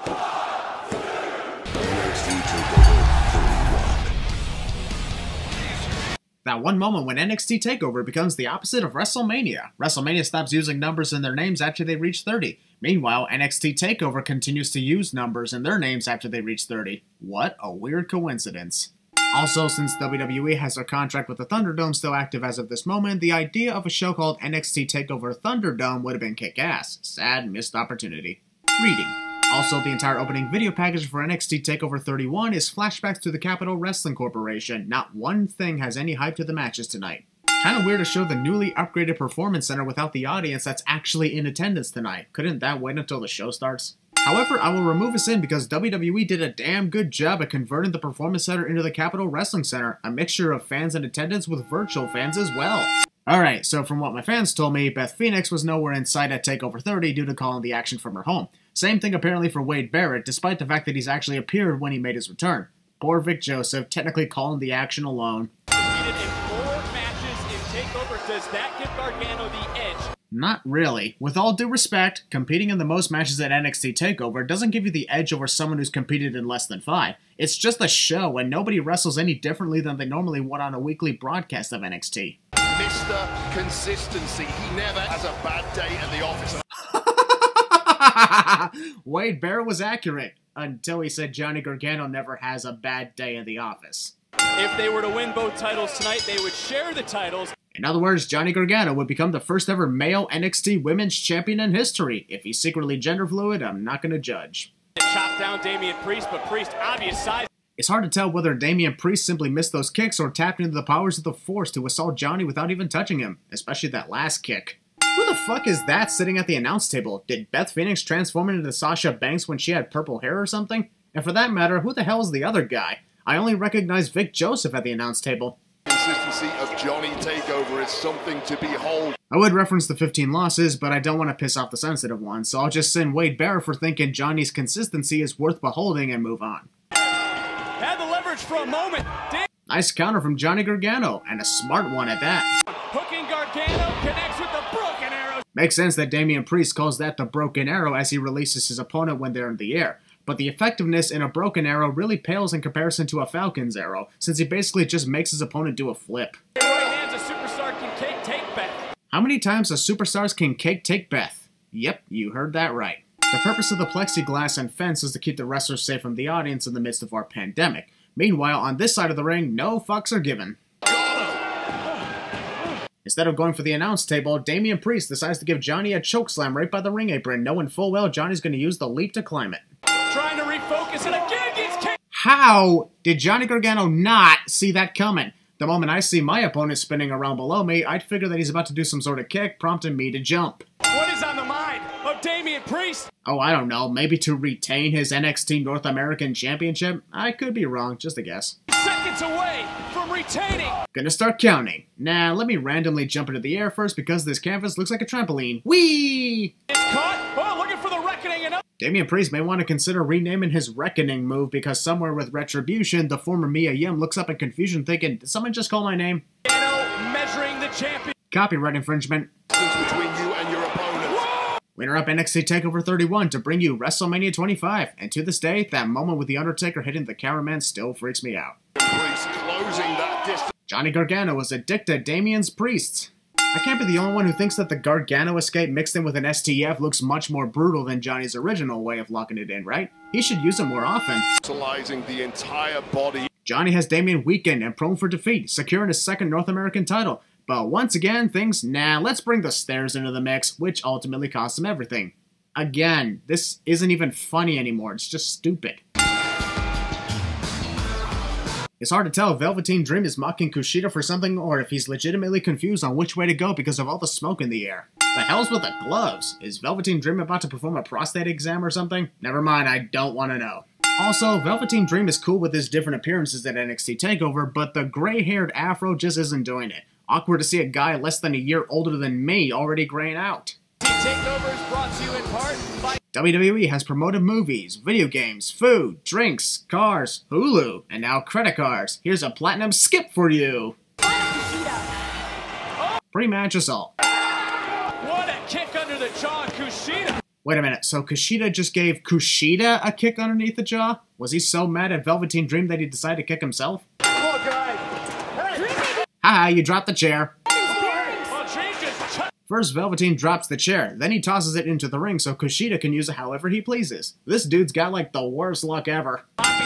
NXT TakeOver 31. That one moment when NXT TakeOver becomes the opposite of WrestleMania. WrestleMania stops using numbers in their names after they reach 30. Meanwhile, NXT TakeOver continues to use numbers in their names after they reach 30. What a weird coincidence. Also, since WWE has their contract with the Thunderdome still active as of this moment, the idea of a show called NXT TakeOver Thunderdome would have been kick-ass. Sad missed opportunity. Reading. Also, the entire opening video package for NXT TakeOver 31 is flashbacks to the Capitol Wrestling Corporation. Not one thing has any hype to the matches tonight. Kinda weird to show the newly upgraded Performance Center without the audience that's actually in attendance tonight. Couldn't that wait until the show starts? However, I will remove us in because WWE did a damn good job at converting the Performance Center into the Capitol Wrestling Center, a mixture of fans in attendance with virtual fans as well. Alright, so from what my fans told me, Beth Phoenix was nowhere in sight at TakeOver 30 due to calling the action from her home. Same thing apparently for Wade Barrett, despite the fact that he's actually appeared when he made his return. Poor Vic Joseph, technically calling the action alone. Competed in 4 matches in TakeOver. Does that give Gargano the edge? Not really. With all due respect, competing in the most matches at NXT TakeOver doesn't give you the edge over someone who's competed in less than 5. It's just a show, and nobody wrestles any differently than they normally would on a weekly broadcast of NXT. Mr. Consistency. He never has a bad day at the office. Wade Barrett was accurate, until he said Johnny Gargano never has a bad day in the office. If they were to win both titles tonight, they would share the titles. In other words, Johnny Gargano would become the first ever male NXT Women's Champion in history. If he's secretly gender fluid, I'm not going to judge. Chop down Damian Priest, but Priest obvious size. It's hard to tell whether Damian Priest simply missed those kicks or tapped into the powers of the Force to assault Johnny without even touching him, especially that last kick. Who the fuck is that sitting at the announce table? Did Beth Phoenix transform into Sasha Banks when she had purple hair or something? And for that matter, who the hell is the other guy? I only recognize Vic Joseph at the announce table. Consistency of Johnny TakeOver is something to behold. I would reference the 15 losses, but I don't want to piss off the sensitive ones, so I'll just send Wade Barrett for thinking Johnny's consistency is worth beholding and move on. Had the leverage for a moment. Nice counter from Johnny Gargano, and a smart one at that. Hooking Gargano connects with the broken arrow. Makes sense that Damian Priest calls that the broken arrow as he releases his opponent when they're in the air. But the effectiveness in a broken arrow really pales in comparison to a Falcon's arrow, since he basically just makes his opponent do a flip. Right hands, a superstar can take Beth. How many times a superstars can cake take Beth? Yep, you heard that right. The purpose of the plexiglass and fence is to keep the wrestlers safe from the audience in the midst of our pandemic. Meanwhile, on this side of the ring, no fucks are given. Instead of going for the announce table, Damian Priest decides to give Johnny a chokeslam right by the ring apron, knowing full well Johnny's going to use the leap to climb it. Trying to refocus and again gets kicked. How did Johnny Gargano not see that coming? The moment I see my opponent spinning around below me, I'd figure that he's about to do some sort of kick, prompting me to jump. What is on the mind of Damian Priest? Oh, I don't know, maybe to retain his NXT North American Championship? I could be wrong, just a guess. Seconds away from retaining. Gonna start counting. Nah, let me randomly jump into the air first because this canvas looks like a trampoline. Whee! It's caught. Oh, looking for the reckoning and up. Damian Priest may want to consider renaming his Reckoning move because somewhere with Retribution, the former Mia Yim looks up in confusion thinking, did someone just call my name? Measuring the champion. Copyright infringement. Between you and your opponent. Whoa! We interrupt NXT TakeOver 31 to bring you WrestleMania 25, and to this day, that moment with The Undertaker hitting the cameraman still freaks me out. Priest closing that distance. Johnny Gargano was addicted to Damian's Priests. I can't be the only one who thinks that the Gargano escape mixed in with an STF looks much more brutal than Johnny's original way of locking it in, right? He should use it more often. Utilizing the entire body. Johnny has Damian weakened and prone for defeat, securing his second North American title. But once again, let's bring the stairs into the mix, which ultimately cost him everything. Again, this isn't even funny anymore, it's just stupid. It's hard to tell if Velveteen Dream is mocking Kushida for something or if he's legitimately confused on which way to go because of all the smoke in the air. The hell's with the gloves? Is Velveteen Dream about to perform a prostate exam or something? Never mind, I don't want to know. Also, Velveteen Dream is cool with his different appearances at NXT TakeOver, but the gray-haired afro just isn't doing it. Awkward to see a guy less than a year older than me already graying out. TakeOver is brought to you in part by WWE has promoted movies, video games, food, drinks, cars, Hulu, and now credit cards. Here's a platinum skip for you. Pre-match assault. What a kick under the jaw, Kushida. Wait a minute, so Kushida just gave Kushida a kick underneath the jaw? Was he so mad at Velveteen Dream that he decided to kick himself? Come on, guys. Haha, you dropped the chair. Well, changes. First, Velveteen drops the chair, then he tosses it into the ring so Kushida can use it however he pleases. This dude's got like the worst luck ever.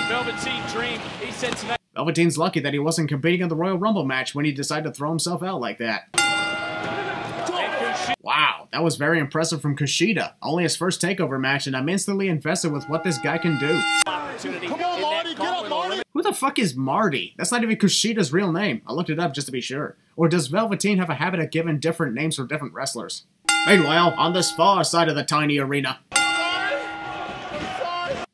Velveteen Dream. He said tonight. Velveteen's lucky that he wasn't competing in the Royal Rumble match when he decided to throw himself out like that. Wow, that was very impressive from Kushida. Only his first TakeOver match, and I'm instantly invested with what this guy can do. Come on, Marty, get up, Marty! Who the fuck is Marty? That's not even Kushida's real name. I looked it up just to be sure. Or does Velveteen have a habit of giving different names for different wrestlers? Meanwhile, on this far side of the tiny arena,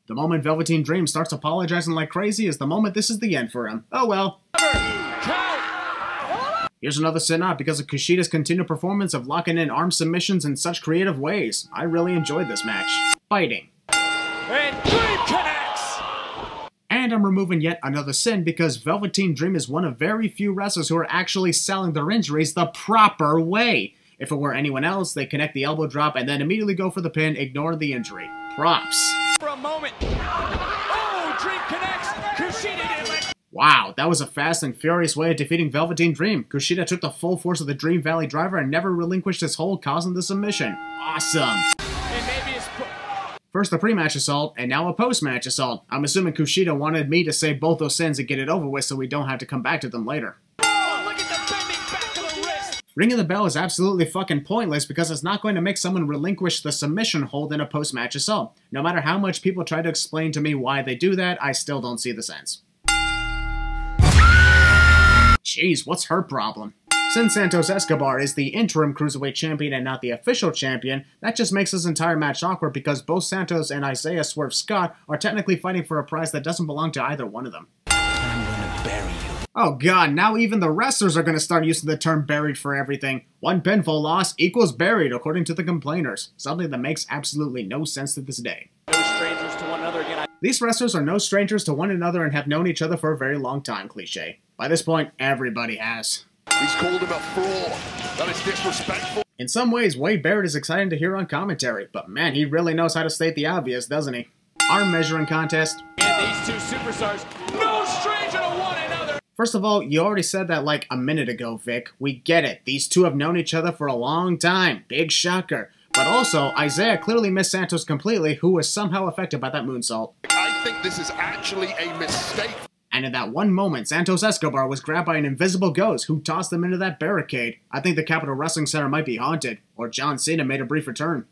the moment Velveteen Dream starts apologizing like crazy is the moment this is the end for him. Oh well. Here's another sin out because of Kushida's continued performance of locking in arm submissions in such creative ways. I really enjoyed this match. Fighting. And Dream connects! And I'm removing yet another sin because Velveteen Dream is one of very few wrestlers who are actually selling their injuries the proper way. If it were anyone else, they connect the elbow drop and then immediately go for the pin, ignoring the injury. Props. For a moment. Oh, Dream connects! Kushida didn't let... Wow, that was a fast and furious way of defeating Velveteen Dream. Kushida took the full force of the Dream Valley Driver and never relinquished his hold, causing the submission. Awesome. And maybe it's... First a pre-match assault, and now a post-match assault. I'm assuming Kushida wanted me to say both those sins and get it over with so we don't have to come back to them later. Oh, look at the bending back of the wrist! Ringing the bell is absolutely fucking pointless because it's not going to make someone relinquish the submission hold in a post-match assault. No matter how much people try to explain to me why they do that, I still don't see the sense. Jeez, what's her problem? Since Santos Escobar is the interim Cruiserweight Champion and not the official champion, that just makes this entire match awkward because both Santos and Isaiah Swerve Scott are technically fighting for a prize that doesn't belong to either one of them. I'm gonna bury you. Oh god, now even the wrestlers are gonna start using the term buried for everything. One pinfall loss equals buried according to the complainers. Something that makes absolutely no sense to this day. No strangers to one another again. These wrestlers are no strangers to one another and have known each other for a very long time, cliche. By this point, everybody has. He's called him a fraud. That is disrespectful. In some ways, Wade Barrett is exciting to hear on commentary, but man, he really knows how to state the obvious, doesn't he? Arm measuring contest. And these two superstars, no stranger to one another. First of all, you already said that like a minute ago, Vic. We get it. These two have known each other for a long time. Big shocker. But also, Isaiah clearly missed Santos completely, who was somehow affected by that moonsault. I think this is actually a mistake. And in that one moment, Santos Escobar was grabbed by an invisible ghost who tossed him into that barricade. I think the Capitol Wrestling Center might be haunted, or John Cena made a brief return.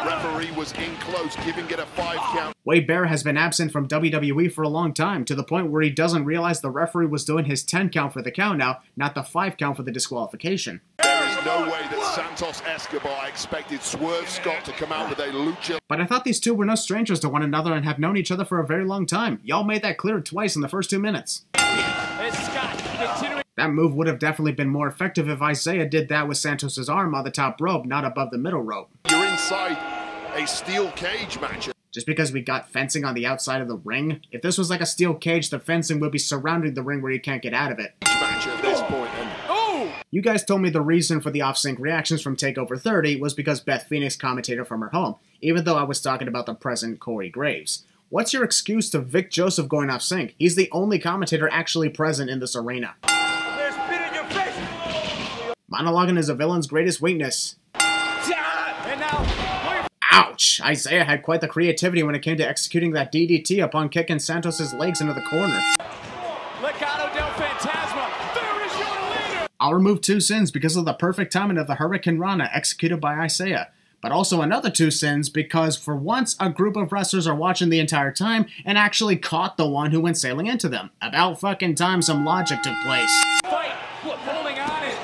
Referee was in close, giving it a 5 count. Wade Barrett has been absent from WWE for a long time, to the point where he doesn't realize the referee was doing his 10 count for the count now, not the 5 count for the disqualification. There is no way that Santos Escobar expected Swerve Scott to come out with a lucha. But I thought these two were no strangers to one another and have known each other for a very long time. Y'all made that clear twice in the first 2 minutes. That move would have definitely been more effective if Isaiah did that with Santos' arm on the top rope, not above the middle rope. You're inside a steel cage match. Just because we got fencing on the outside of the ring? If this was like a steel cage, the fencing would be surrounding the ring where you can't get out of it. Match at this point. You guys told me the reason for the off-sync reactions from TakeOver 30 was because Beth Phoenix commentated from her home, even though I was talking about the present Corey Graves. What's your excuse to Vic Joseph going off-sync? He's the only commentator actually present in this arena. There's spit in your face. Monologuing is a villain's greatest weakness. And now, Ouch! Isaiah had quite the creativity when it came to executing that DDT upon kicking Santos' legs into the corner. Legado del Fantasma, there is your leader! I'll remove 2 sins because of the perfect timing of the Hurricane Rana executed by Isaiah. But also another 2 sins because for once a group of wrestlers are watching the entire time and actually caught the one who went sailing into them. About fucking time some logic took place. Fight! Look, holding on it.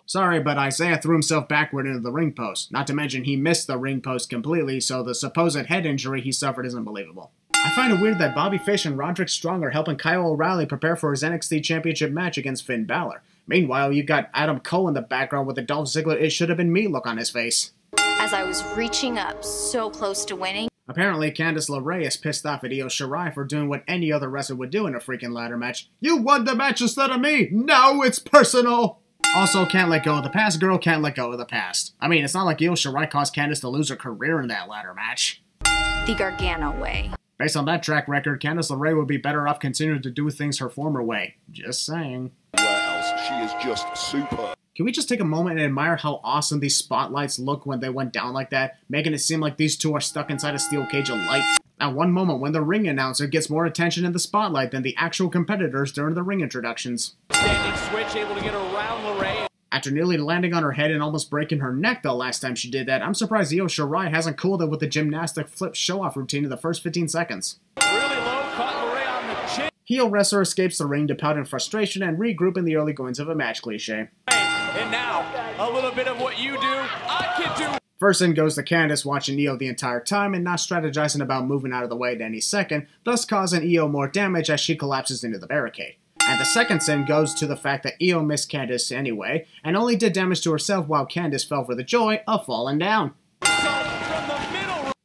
Sorry, but Isaiah threw himself backward into the ring post. Not to mention he missed the ring post completely, so the supposed head injury he suffered isn't believable. I find it weird that Bobby Fish and Roderick Strong are helping Kyle O'Reilly prepare for his NXT Championship match against Finn Balor. Meanwhile, you got Adam Cole in the background with a Dolph Ziggler "it should have been me" look on his face. As I was reaching up so close to winning. Apparently, Candice LeRae is pissed off at Io Shirai for doing what any other wrestler would do in a freaking ladder match. You won the match instead of me! Now it's personal! Also, can't let go of the past, girl, can't let go of the past. I mean, it's not like Io Shirai caused Candice to lose her career in that ladder match. The Gargano way. Based on that track record, Candice LeRae would be better off continuing to do things her former way. Just saying. Where else? She is just super. Can we just take a moment and admire how awesome these spotlights look when they went down like that, making it seem like these two are stuck inside a steel cage of light? At one moment when the ring announcer gets more attention in the spotlight than the actual competitors during the ring introductions. Standing switch, able to get around LeRae. After nearly landing on her head and almost breaking her neck the last time she did that, I'm surprised Io Shirai hasn't cooled it with the gymnastic flip show-off routine in the first 15 seconds. Really low, caught LeRae on the chin. Heel wrestler escapes the ring to pout in frustration and regroup in the early goings of a match cliche. And now, a little bit of what you do, I can do. First in goes to Candice, watching Io the entire time and not strategizing about moving out of the way at any second, thus causing Io more damage as she collapses into the barricade. And the second sin goes to the fact that Io missed Candice anyway, and only did damage to herself while Candice fell for the joy of falling down.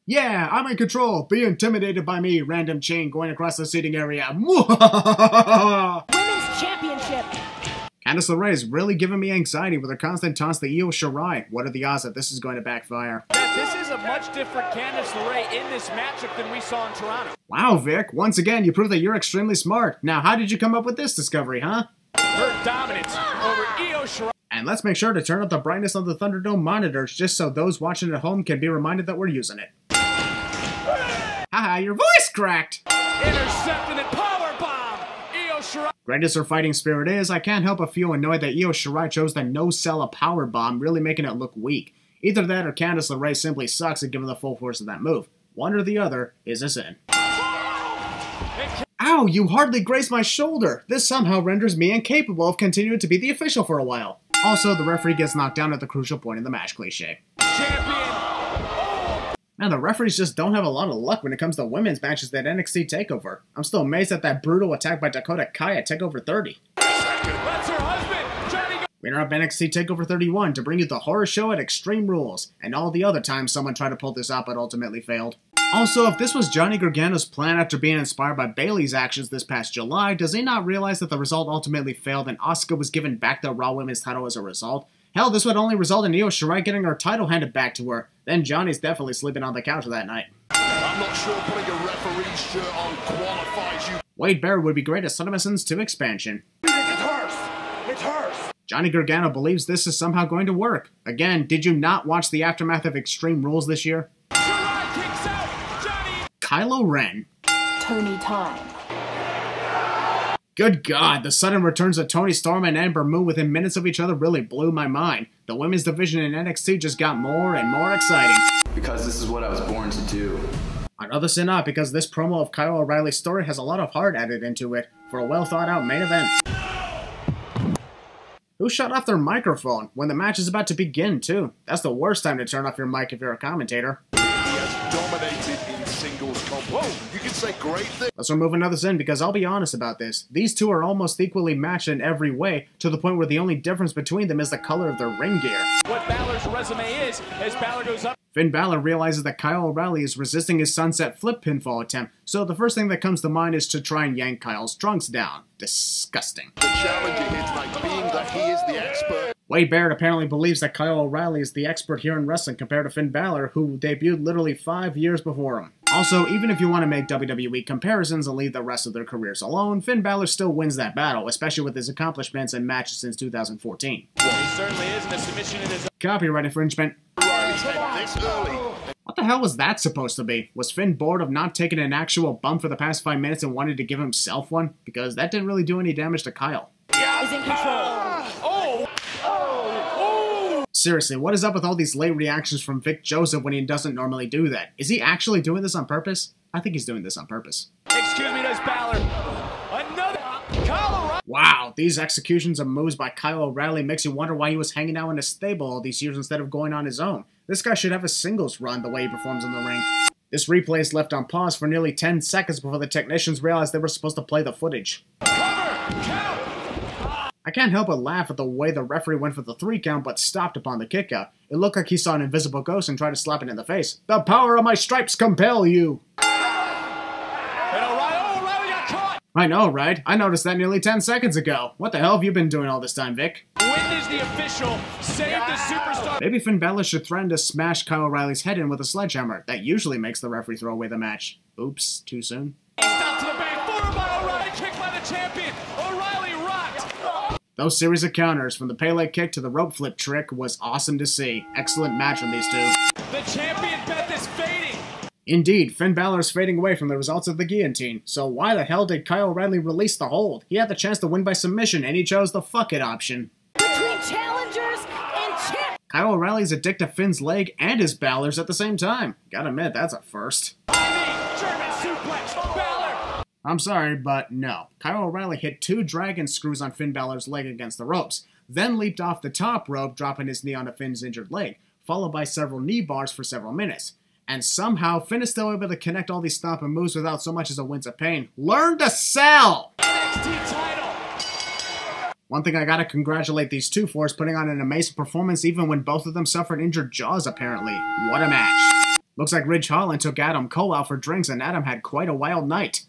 Yeah, I'm in control. Be intimidated by me, random chain going across the seating area. Women's Championship. Candice LeRae is really giving me anxiety with her constant taunts to Io Shirai. What are the odds that this is going to backfire? This is a much different Candice LeRae in this matchup than we saw in Toronto. Wow, Vic. Once again, you prove that you're extremely smart. Now, how did you come up with this discovery, huh? Her dominance over Io Shirai. And let's make sure to turn up the brightness on the Thunderdome monitors just so those watching at home can be reminded that we're using it. Haha, your voice cracked! Intercepting it, powerbomb! Io Shirai. Great as her fighting spirit is, I can't help but feel annoyed that Io Shirai chose to no-sell a powerbomb, really making it look weak. Either that or Candice LeRae simply sucks at giving the full force of that move. One or the other is a sin. Ow, you hardly grazed my shoulder! This somehow renders me incapable of continuing to be the official for a while. Also, the referee gets knocked down at the crucial point in the match cliche. Champion. And the referees just don't have a lot of luck when it comes to women's matches at NXT TakeOver. I'm still amazed at that brutal attack by Dakota Kai at TakeOver 30. That's her husband, Johnny. Winner of NXT TakeOver 31 to bring you the horror show at Extreme Rules, and all the other times someone tried to pull this out but ultimately failed. Also, if this was Johnny Gargano's plan after being inspired by Bayley's actions this past July, does he not realize that the result ultimately failed and Asuka was given back the Raw Women's title as a result? Hell, this would only result in Io Shirai getting her title handed back to her. Then Johnny's definitely sleeping on the couch that night. I'm not sure putting a referee's shirt on qualifies you. Wade Barrett would be great at Son of a Sins 2 expansion. It's hers! It's hers! Johnny Gargano believes this is somehow going to work. Again, did you not watch the aftermath of Extreme Rules this year? Shirai kicks out, Johnny. Kylo Ren. Tony time. Good God, the sudden returns of Toni Storm and Ember Moon within minutes of each other really blew my mind. The women's division in NXT just got more and more exciting. Because this is what I was born to do. Another sin up because this promo of Kyle O'Reilly's story has a lot of heart added into it for a well thought out main event. Who shut off their microphone when the match is about to begin too? That's the worst time to turn off your mic if you're a commentator. He has dominated in singles comp. Whoa, you can say great things. Let's remove another sin because I'll be honest about this. These two are almost equally matched in every way to the point where the only difference between them is the color of their ring gear. What Balor's resume is as Balor goes up. Finn Balor realizes that Kyle O'Reilly is resisting his sunset flip pinfall attempt, so the first thing that comes to mind is to try and yank Kyle's trunks down. Disgusting. The challenger here tonight being that he is the expert. Wade Barrett apparently believes that Kyle O'Reilly is the expert here in wrestling compared to Finn Balor, who debuted literally 5 years before him. Also, even if you want to make WWE comparisons and leave the rest of their careers alone, Finn Balor still wins that battle, especially with his accomplishments and matches since 2014. He certainly is in a submission in his own. Copyright infringement. O'Reilly's head this early. What the hell was that supposed to be? Was Finn bored of not taking an actual bump for the past 5 minutes and wanted to give himself one? Because that didn't really do any damage to Kyle. Is in control. Seriously, what is up with all these late reactions from Vic Joseph when he doesn't normally do that? Is he actually doing this on purpose? I think he's doing this on purpose. Excuse me, there's Balor. Another Kyle O'Reilly. Wow, these executions of moves by Kyle O'Reilly makes you wonder why he was hanging out in a stable all these years instead of going on his own. This guy should have a singles run the way he performs in the ring. This replay is left on pause for nearly 10 seconds before the technicians realized they were supposed to play the footage. Cover. Count. I can't help but laugh at the way the referee went for the 3 count but stopped upon the kick out. It looked like he saw an invisible ghost and tried to slap it in the face. The power of my stripes compel you! And O'Reilly got caught. I know, right? I noticed that nearly 10 seconds ago. What the hell have you been doing all this time, Vic? Whoa, witness the official save the superstar. Maybe Finn Balor should threaten to smash Kyle O'Reilly's head in with a sledgehammer. That usually makes the referee throw away the match. Oops, too soon. Stop to the back, forward by O'Reilly, kick by the champion. O'Reilly rocked. Those series of counters, from the Pele kick to the rope flip trick, was awesome to see. Excellent match from these two. The champion Beth is fading. Indeed, Finn Balor is fading away from the results of the guillotine, so why the hell did Kyle O'Reilly release the hold? He had the chance to win by submission, and he chose the fuck it option. Between challengers and champ. Kyle O'Reilly's a dick to Finn's leg and his Balor's at the same time. Gotta admit, that's a first. German suplex, Balor. I'm sorry, but no. Kyle O'Reilly hit 2 dragon screws on Finn Balor's leg against the ropes, then leaped off the top rope, dropping his knee onto Finn's injured leg, followed by several knee bars for several minutes. And somehow, Finn is still able to connect all these stomping moves without so much as a wince of pain. Learn to sell! NXT title. One thing I gotta congratulate these two for is putting on an amazing performance even when both of them suffered injured jaws, apparently. What a match. Looks like Ridge Holland took Adam Cole out for drinks and Adam had quite a wild night.